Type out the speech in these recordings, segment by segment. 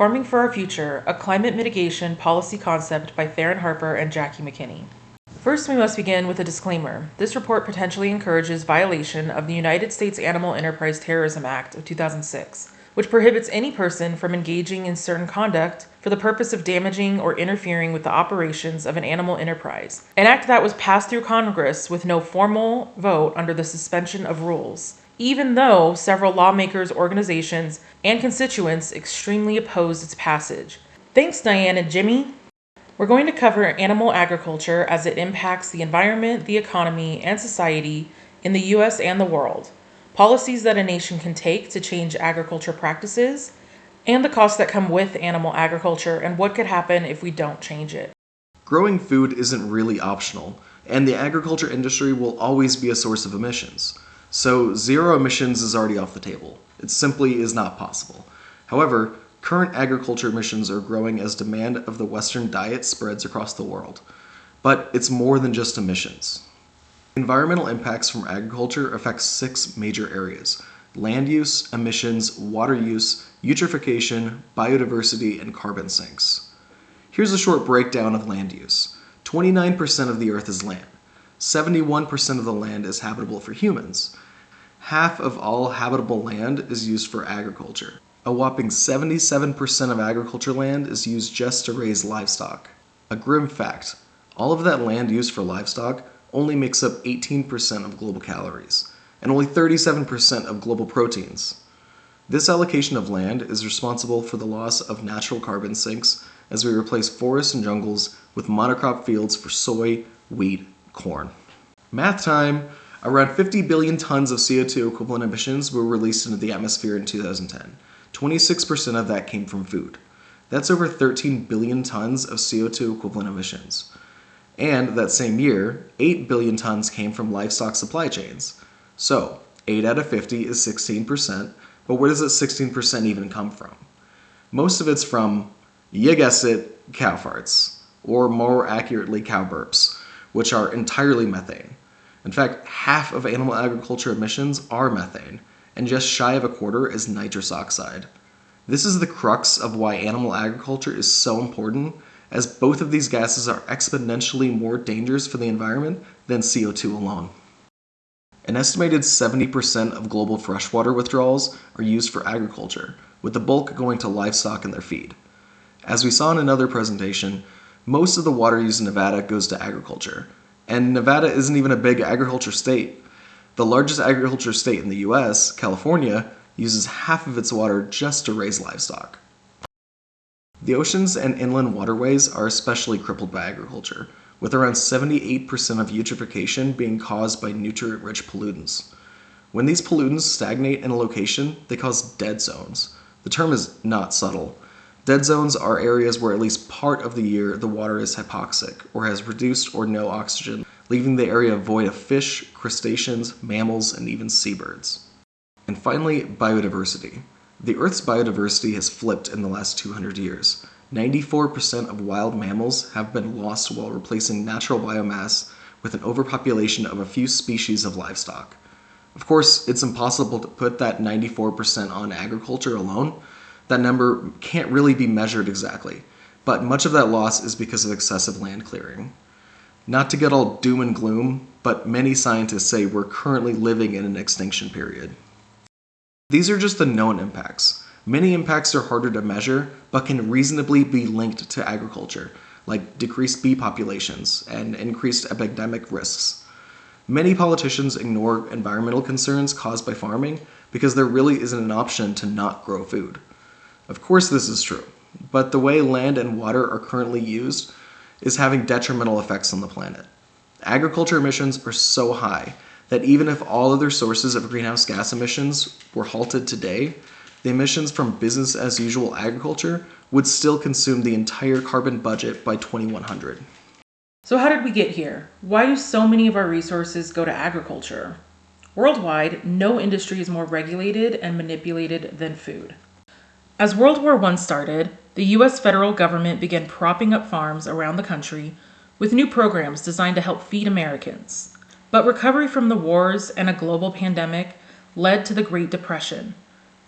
Farming for Our Future, a climate mitigation policy concept by Theron Harper and Jackie McKinney. First, we must begin with a disclaimer. This report potentially encourages violation of the United States Animal Enterprise Terrorism Act of 2006, which prohibits any person from engaging in certain conduct for the purpose of damaging or interfering with the operations of an animal enterprise, an act that was passed through Congress with no formal vote under the suspension of rules, even though several lawmakers, organizations, and constituents extremely opposed its passage. Thanks, Diane and Jimmy. We're going to cover animal agriculture as it impacts the environment, the economy, and society in the U.S. and the world, policies that a nation can take to change agriculture practices, and the costs that come with animal agriculture and what could happen if we don't change it. Growing food isn't really optional, and the agriculture industry will always be a source of emissions. So zero emissions is already off the table. It simply is not possible. However, current agriculture emissions are growing as demand of the Western diet spreads across the world. But it's more than just emissions. Environmental impacts from agriculture affect 6 major areas: land use, emissions, water use, eutrophication, biodiversity, and carbon sinks. Here's a short breakdown of land use. 29% of the Earth is land. 71% of the land is habitable for humans. Half of all habitable land is used for agriculture. A whopping 77% of agriculture land is used just to raise livestock. A grim fact, all of that land used for livestock only makes up 18% of global calories, and only 37% of global proteins. This allocation of land is responsible for the loss of natural carbon sinks as we replace forests and jungles with monocrop fields for soy, wheat, corn. Math time! Around 50 billion tons of CO2 equivalent emissions were released into the atmosphere in 2010. 26% of that came from food. That's over 13 billion tons of CO2 equivalent emissions. And that same year, 8 billion tons came from livestock supply chains. So, 8 out of 50 is 16%, but where does that 16% even come from? Most of it's from, you guessed it, cow farts, or more accurately, cow burps, which are entirely methane. In fact, half of animal agriculture emissions are methane, and just shy of a quarter is nitrous oxide. This is the crux of why animal agriculture is so important, as both of these gases are exponentially more dangerous for the environment than CO2 alone. An estimated 70% of global freshwater withdrawals are used for agriculture, with the bulk going to livestock and their feed. As we saw in another presentation, most of the water used in Nevada goes to agriculture, and Nevada isn't even a big agriculture state. The largest agriculture state in the US, California, uses half of its water just to raise livestock. The oceans and inland waterways are especially crippled by agriculture, with around 78% of eutrophication being caused by nutrient-rich pollutants. When these pollutants stagnate in a location, they cause dead zones. The term is not subtle. Dead zones are areas where at least part of the year the water is hypoxic, or has reduced or no oxygen, leaving the area void of fish, crustaceans, mammals, and even seabirds. And finally, biodiversity. The Earth's biodiversity has flipped in the last 200 years. 94% of wild mammals have been lost while replacing natural biomass with an overpopulation of a few species of livestock. Of course, it's impossible to put that 94% on agriculture alone. That number can't really be measured exactly, but much of that loss is because of excessive land clearing. Not to get all doom and gloom, but many scientists say we're currently living in an extinction period. These are just the known impacts. Many impacts are harder to measure, but can reasonably be linked to agriculture, like decreased bee populations and increased epidemic risks. Many politicians ignore environmental concerns caused by farming because there really isn't an option to not grow food. Of course this is true, but the way land and water are currently used is having detrimental effects on the planet. Agriculture emissions are so high that even if all other sources of greenhouse gas emissions were halted today, the emissions from business as usual agriculture would still consume the entire carbon budget by 2100. So how did we get here? Why do so many of our resources go to agriculture? Worldwide, no industry is more regulated and manipulated than food. As World War I started, the U.S. federal government began propping up farms around the country with new programs designed to help feed Americans. But recovery from the wars and a global pandemic led to the Great Depression.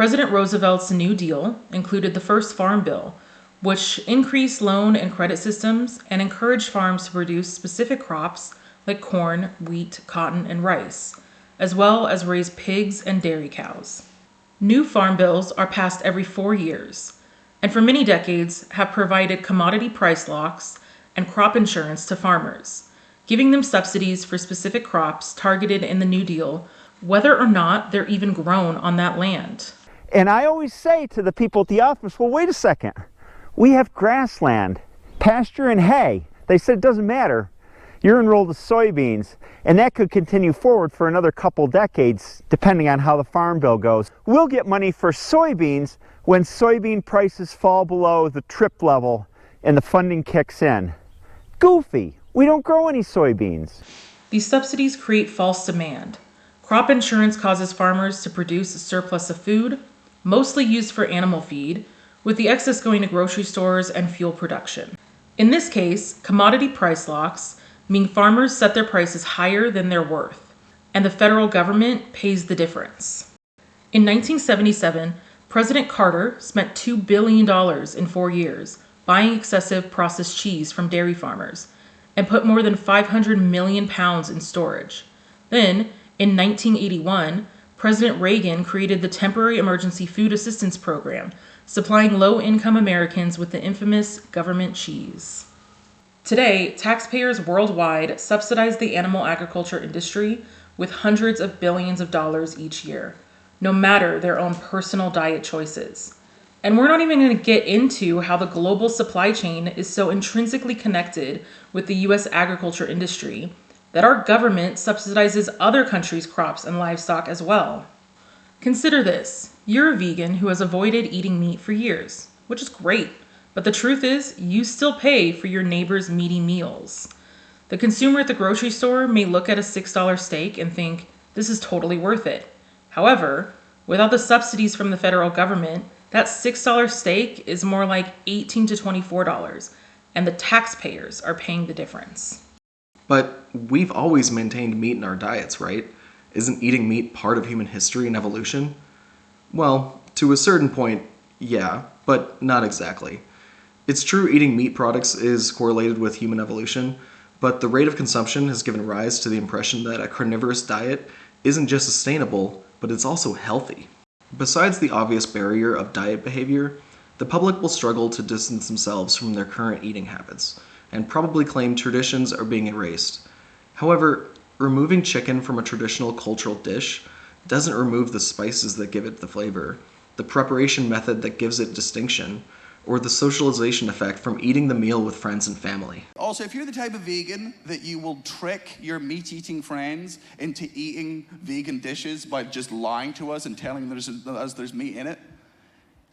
President Roosevelt's New Deal included the first Farm Bill, which increased loan and credit systems and encouraged farms to produce specific crops like corn, wheat, cotton, and rice, as well as raise pigs and dairy cows. New farm bills are passed every 4 years, and for many decades have provided commodity price locks and crop insurance to farmers, giving them subsidies for specific crops targeted in the New Deal, whether or not they're even grown on that land. And I always say to the people at the office, well, wait a second. We have grassland, pasture, and hay. They said it doesn't matter. You're enrolled to soybeans, and that could continue forward for another couple decades, depending on how the farm bill goes. We'll get money for soybeans when soybean prices fall below the trip level and the funding kicks in. Goofy. We don't grow any soybeans. These subsidies create false demand. Crop insurance causes farmers to produce a surplus of food, mostly used for animal feed, with the excess going to grocery stores and fuel production. In this case, commodity price locks mean farmers set their prices higher than they're worth, and the federal government pays the difference. In 1977, President Carter spent $2 billion in 4 years buying excessive processed cheese from dairy farmers and put more than 500 million pounds in storage. Then, in 1981, President Reagan created the Temporary Emergency Food Assistance Program, supplying low-income Americans with the infamous government cheese. Today, taxpayers worldwide subsidize the animal agriculture industry with hundreds of billions of dollars each year, no matter their own personal diet choices. And we're not even going to get into how the global supply chain is so intrinsically connected with the U.S. agriculture industry that our government subsidizes other countries' crops and livestock as well. Consider this. You're a vegan who has avoided eating meat for years, which is great. But the truth is, you still pay for your neighbor's meaty meals. The consumer at the grocery store may look at a $6 steak and think, this is totally worth it. However, without the subsidies from the federal government, that $6 steak is more like $18 to $24, and the taxpayers are paying the difference. But we've always maintained meat in our diets, right? Isn't eating meat part of human history and evolution? Well, to a certain point, yeah, but not exactly. It's true eating meat products is correlated with human evolution, but the rate of consumption has given rise to the impression that a carnivorous diet isn't just sustainable, but it's also healthy. Besides the obvious barrier of diet behavior, the public will struggle to distance themselves from their current eating habits, and probably claim traditions are being erased. However, removing chicken from a traditional cultural dish doesn't remove the spices that give it the flavor, the preparation method that gives it distinction, or the socialization effect from eating the meal with friends and family. Also, if you're the type of vegan that you will trick your meat-eating friends into eating vegan dishes by just lying to us and telling them there's meat in it,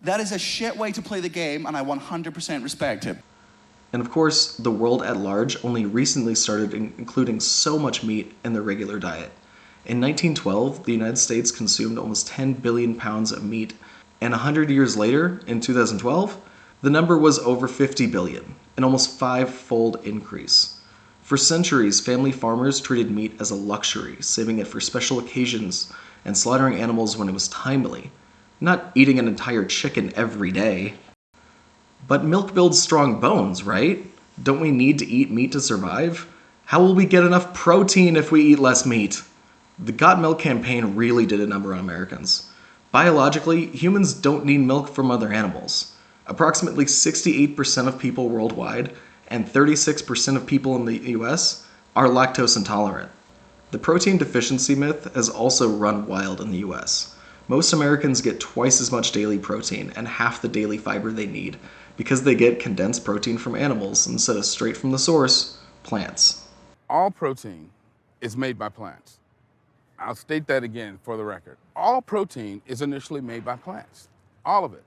that is a shit way to play the game, and I 100% respect it. And of course, the world at large only recently started including so much meat in their regular diet. In 1912, the United States consumed almost 10 billion pounds of meat, and 100 years later, in 2012, the number was over 50 billion, an almost 5-fold increase. For centuries, family farmers treated meat as a luxury, saving it for special occasions and slaughtering animals when it was timely, not eating an entire chicken every day. But milk builds strong bones, right? Don't we need to eat meat to survive? How will we get enough protein if we eat less meat? The Got Milk campaign really did a number on Americans. Biologically, humans don't need milk from other animals. Approximately 68% of people worldwide and 36% of people in the US are lactose intolerant. The protein deficiency myth has also run wild in the US. Most Americans get twice as much daily protein and half the daily fiber they need because they get condensed protein from animals instead of straight from the source, plants. All protein is made by plants. I'll state that again for the record. All protein is initially made by plants, all of it.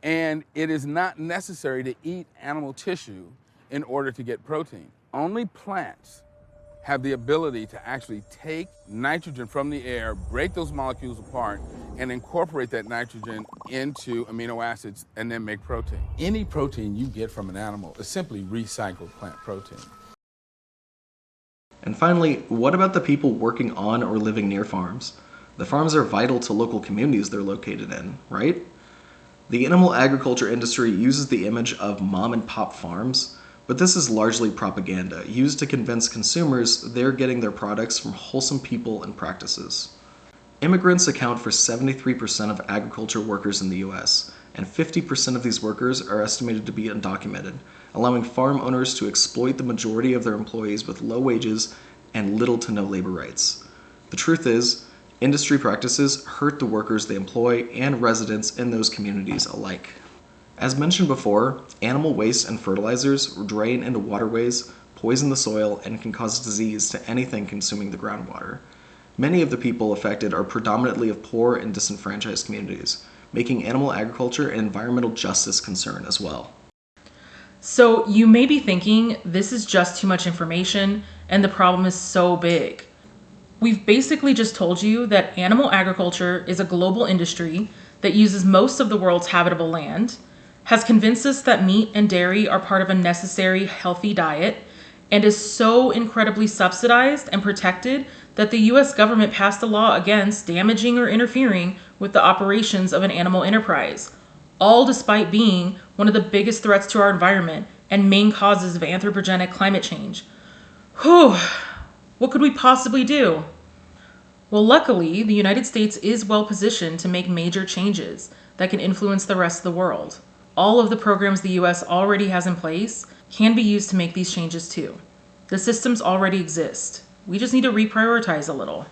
And it is not necessary to eat animal tissue in order to get protein. Only plants have the ability to actually take nitrogen from the air, break those molecules apart, and incorporate that nitrogen into amino acids and then make protein. Any protein you get from an animal is simply recycled plant protein. And finally, what about the people working on or living near farms? The farms are vital to local communities they're located in, right? The animal agriculture industry uses the image of mom and pop farms, but this is largely propaganda used to convince consumers they're getting their products from wholesome people and practices. Immigrants account for 73% of agriculture workers in the US, and 50% of these workers are estimated to be undocumented, allowing farm owners to exploit the majority of their employees with low wages and little to no labor rights. The truth is, industry practices hurt the workers they employ and residents in those communities alike. As mentioned before, animal waste and fertilizers drain into waterways, poison the soil, and can cause disease to anything consuming the groundwater. Many of the people affected are predominantly of poor and disenfranchised communities, making animal agriculture an environmental justice concern as well. So you may be thinking, this is just too much information and the problem is so big. We've basically just told you that animal agriculture is a global industry that uses most of the world's habitable land, has convinced us that meat and dairy are part of a necessary, healthy diet, and is so incredibly subsidized and protected that the US government passed a law against damaging or interfering with the operations of an animal enterprise, all despite being one of the biggest threats to our environment and main causes of anthropogenic climate change. Whew, what could we possibly do? Well, luckily, the United States is well positioned to make major changes that can influence the rest of the world. All of the programs the US already has in place can be used to make these changes too. The systems already exist. We just need to reprioritize a little.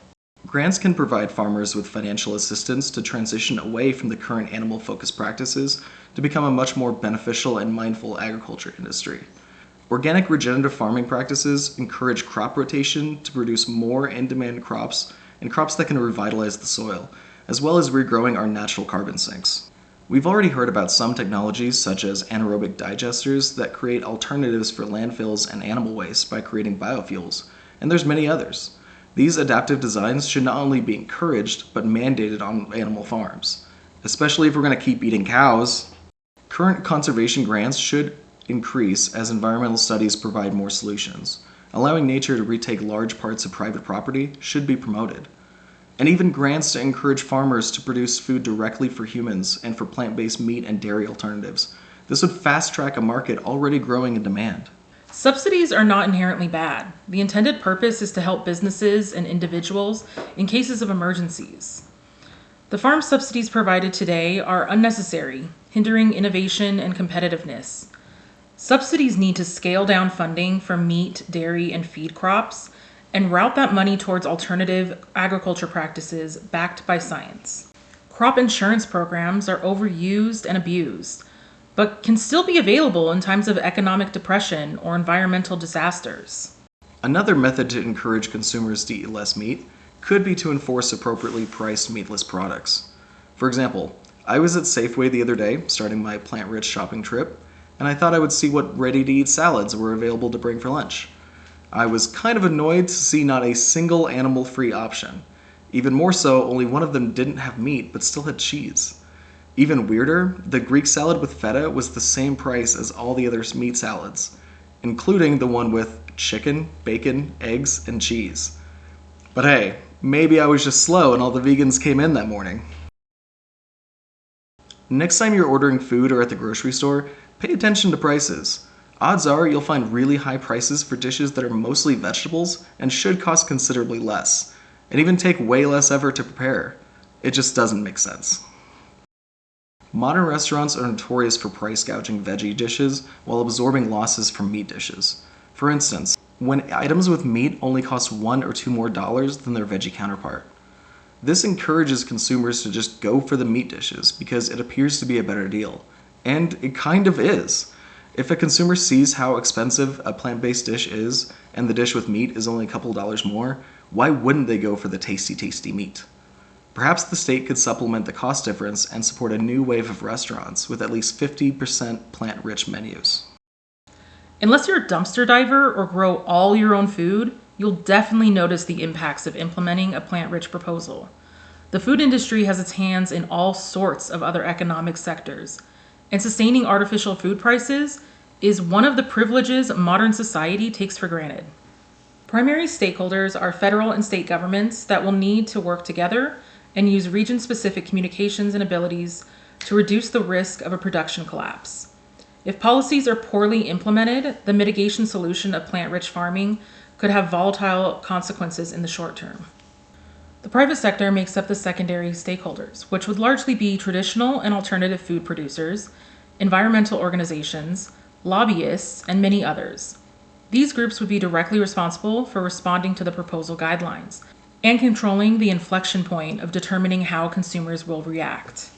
Grants can provide farmers with financial assistance to transition away from the current animal-focused practices to become a much more beneficial and mindful agriculture industry. Organic regenerative farming practices encourage crop rotation to produce more in-demand crops and crops that can revitalize the soil, as well as regrowing our natural carbon sinks. We've already heard about some technologies such as anaerobic digesters that create alternatives for landfills and animal waste by creating biofuels, and there's many others. These adaptive designs should not only be encouraged, but mandated on animal farms, especially if we're going to keep eating cows. Current conservation grants should increase as environmental studies provide more solutions. Allowing nature to retake large parts of private property should be promoted. And even grants to encourage farmers to produce food directly for humans and for plant-based meat and dairy alternatives. This would fast-track a market already growing in demand. Subsidies are not inherently bad. The intended purpose is to help businesses and individuals in cases of emergencies. The farm subsidies provided today are unnecessary, hindering innovation and competitiveness. Subsidies need to scale down funding for meat, dairy, and feed crops and route that money towards alternative agriculture practices backed by science. Crop insurance programs are overused and abused, but can still be available in times of economic depression or environmental disasters. Another method to encourage consumers to eat less meat could be to enforce appropriately priced meatless products. For example, I was at Safeway the other day, starting my plant-rich shopping trip, and I thought I would see what ready-to-eat salads were available to bring for lunch. I was kind of annoyed to see not a single animal-free option. Even more so, only one of them didn't have meat but still had cheese. Even weirder, the Greek salad with feta was the same price as all the other meat salads, including the one with chicken, bacon, eggs, and cheese. But hey, maybe I was just slow and all the vegans came in that morning. Next time you're ordering food or at the grocery store, pay attention to prices. Odds are you'll find really high prices for dishes that are mostly vegetables and should cost considerably less, and even take way less effort to prepare. It just doesn't make sense. Modern restaurants are notorious for price gouging veggie dishes while absorbing losses from meat dishes. For instance, when items with meat only cost $1 or $2 more than their veggie counterpart. This encourages consumers to just go for the meat dishes because it appears to be a better deal. And it kind of is. If a consumer sees how expensive a plant-based dish is, and the dish with meat is only a couple dollars more, why wouldn't they go for the tasty, tasty meat? Perhaps the state could supplement the cost difference and support a new wave of restaurants with at least 50% plant-rich menus. Unless you're a dumpster diver or grow all your own food, you'll definitely notice the impacts of implementing a plant-rich proposal. The food industry has its hands in all sorts of other economic sectors, and sustaining artificial food prices is one of the privileges modern society takes for granted. Primary stakeholders are federal and state governments that will need to work together and use region-specific communications and abilities to reduce the risk of a production collapse. If policies are poorly implemented, the mitigation solution of plant-rich farming could have volatile consequences in the short term. The private sector makes up the secondary stakeholders, which would largely be traditional and alternative food producers, environmental organizations, lobbyists, and many others. These groups would be directly responsible for responding to the proposal guidelines and controlling the inflection point of determining how consumers will react.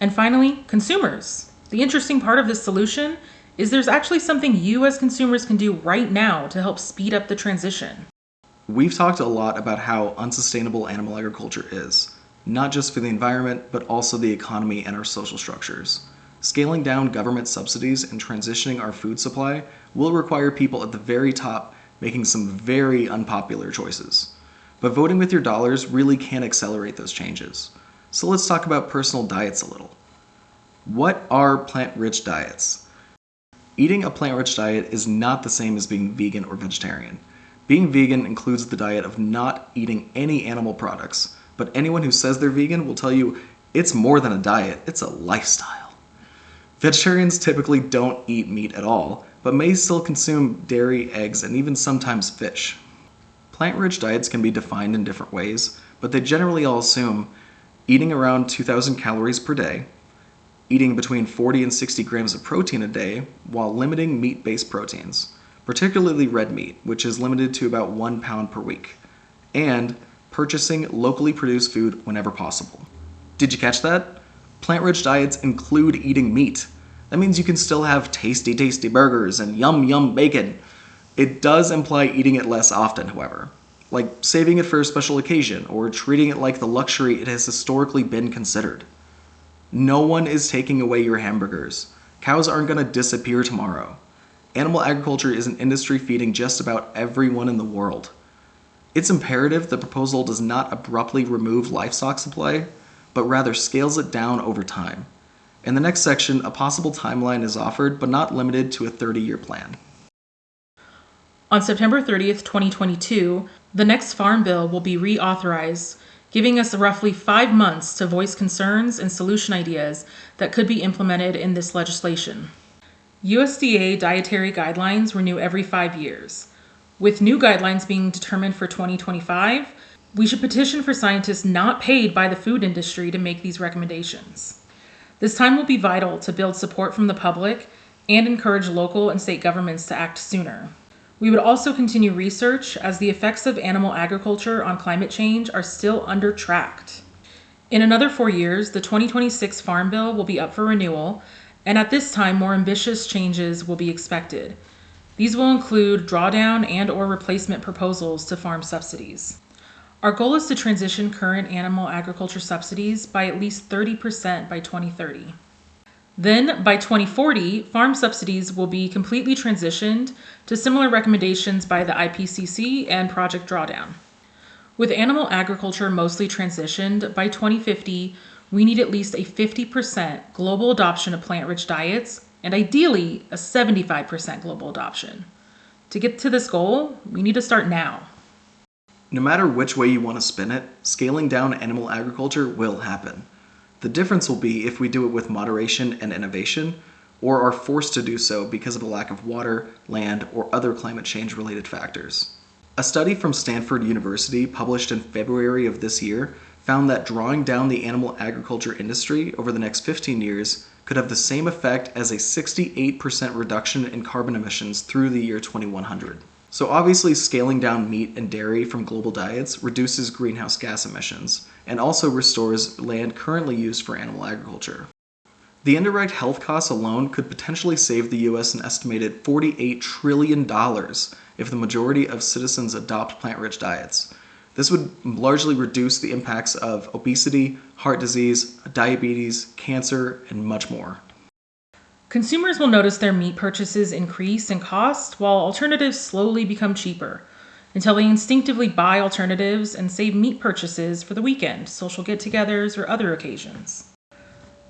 And finally, consumers. The interesting part of this solution is there's actually something you as consumers can do right now to help speed up the transition. We've talked a lot about how unsustainable animal agriculture is, not just for the environment, but also the economy and our social structures. Scaling down government subsidies and transitioning our food supply will require people at the very top making some very unpopular choices. But voting with your dollars really can accelerate those changes. So let's talk about personal diets a little. What are plant-rich diets? Eating a plant-rich diet is not the same as being vegan or vegetarian. Being vegan includes the diet of not eating any animal products, but anyone who says they're vegan will tell you it's more than a diet, it's a lifestyle. Vegetarians typically don't eat meat at all, but may still consume dairy, eggs, and even sometimes fish. Plant-rich diets can be defined in different ways, but they generally all assume eating around 2,000 calories per day, eating between 40 and 60 grams of protein a day, while limiting meat-based proteins, particularly red meat, which is limited to about 1 pound per week, and purchasing locally produced food whenever possible. Did you catch that? Plant-rich diets include eating meat. That means you can still have tasty, tasty burgers and yum, yum bacon. It does imply eating it less often, however, like saving it for a special occasion or treating it like the luxury it has historically been considered. No one is taking away your hamburgers. Cows aren't going to disappear tomorrow. Animal agriculture is an industry feeding just about everyone in the world. It's imperative the proposal does not abruptly remove livestock supply, but rather scales it down over time. In the next section, a possible timeline is offered, but not limited to a 30-year plan. On September 30th, 2022, the next Farm Bill will be reauthorized, giving us roughly 5 months to voice concerns and solution ideas that could be implemented in this legislation. USDA dietary guidelines renew every 5 years. With new guidelines being determined for 2025, we should petition for scientists not paid by the food industry to make these recommendations. This time will be vital to build support from the public and encourage local and state governments to act sooner. We would also continue research as the effects of animal agriculture on climate change are still under-tracked. In another 4 years, the 2026 Farm Bill will be up for renewal, and at this time, more ambitious changes will be expected. These will include drawdown and/or replacement proposals to farm subsidies. Our goal is to transition current animal agriculture subsidies by at least 30% by 2030. Then, by 2040, farm subsidies will be completely transitioned to similar recommendations by the IPCC and Project Drawdown. With animal agriculture mostly transitioned, by 2050, we need at least a 50% global adoption of plant-rich diets, and ideally, a 75% global adoption. To get to this goal, we need to start now. No matter which way you want to spin it, scaling down animal agriculture will happen. The difference will be if we do it with moderation and innovation, or are forced to do so because of a lack of water, land, or other climate change related factors. A study from Stanford University published in February of this year found that drawing down the animal agriculture industry over the next 15 years could have the same effect as a 68% reduction in carbon emissions through the year 2100. So obviously scaling down meat and dairy from global diets reduces greenhouse gas emissions and also restores land currently used for animal agriculture. The indirect health costs alone could potentially save the US an estimated $48 trillion if the majority of citizens adopt plant-rich diets. This would largely reduce the impacts of obesity, heart disease, diabetes, cancer, and much more. Consumers will notice their meat purchases increase in cost while alternatives slowly become cheaper, until they instinctively buy alternatives and save meat purchases for the weekend, social get-togethers, or other occasions.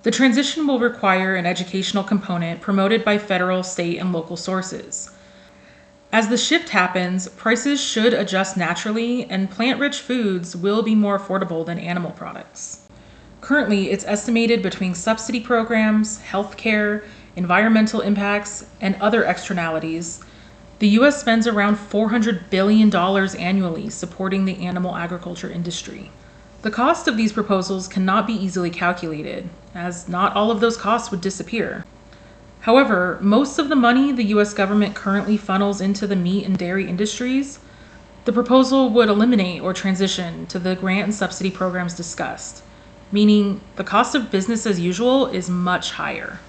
The transition will require an educational component promoted by federal, state, and local sources. As the shift happens, prices should adjust naturally, and plant-rich foods will be more affordable than animal products. Currently, it's estimated between subsidy programs, healthcare, environmental impacts, and other externalities, the U.S. spends around $400 billion annually supporting the animal agriculture industry. The cost of these proposals cannot be easily calculated, as not all of those costs would disappear. However, most of the money the U.S. government currently funnels into the meat and dairy industries, the proposal would eliminate or transition to the grant and subsidy programs discussed, meaning the cost of business as usual is much higher.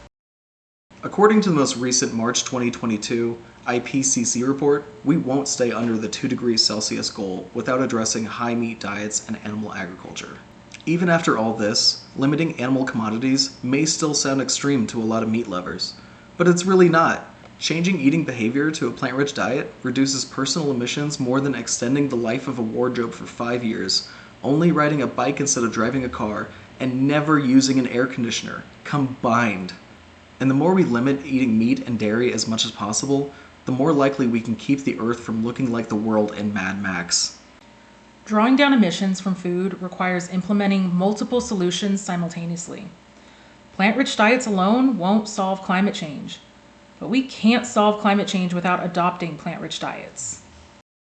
According to the most recent March 2022 IPCC report, we won't stay under the 2 degrees Celsius goal without addressing high meat diets and animal agriculture. Even after all this, limiting animal commodities may still sound extreme to a lot of meat lovers, but it's really not. Changing eating behavior to a plant-rich diet reduces personal emissions more than extending the life of a wardrobe for 5 years, only riding a bike instead of driving a car, and never using an air conditioner, combined. And the more we limit eating meat and dairy as much as possible, the more likely we can keep the Earth from looking like the world in Mad Max. Drawing down emissions from food requires implementing multiple solutions simultaneously. Plant-rich diets alone won't solve climate change, but we can't solve climate change without adopting plant-rich diets.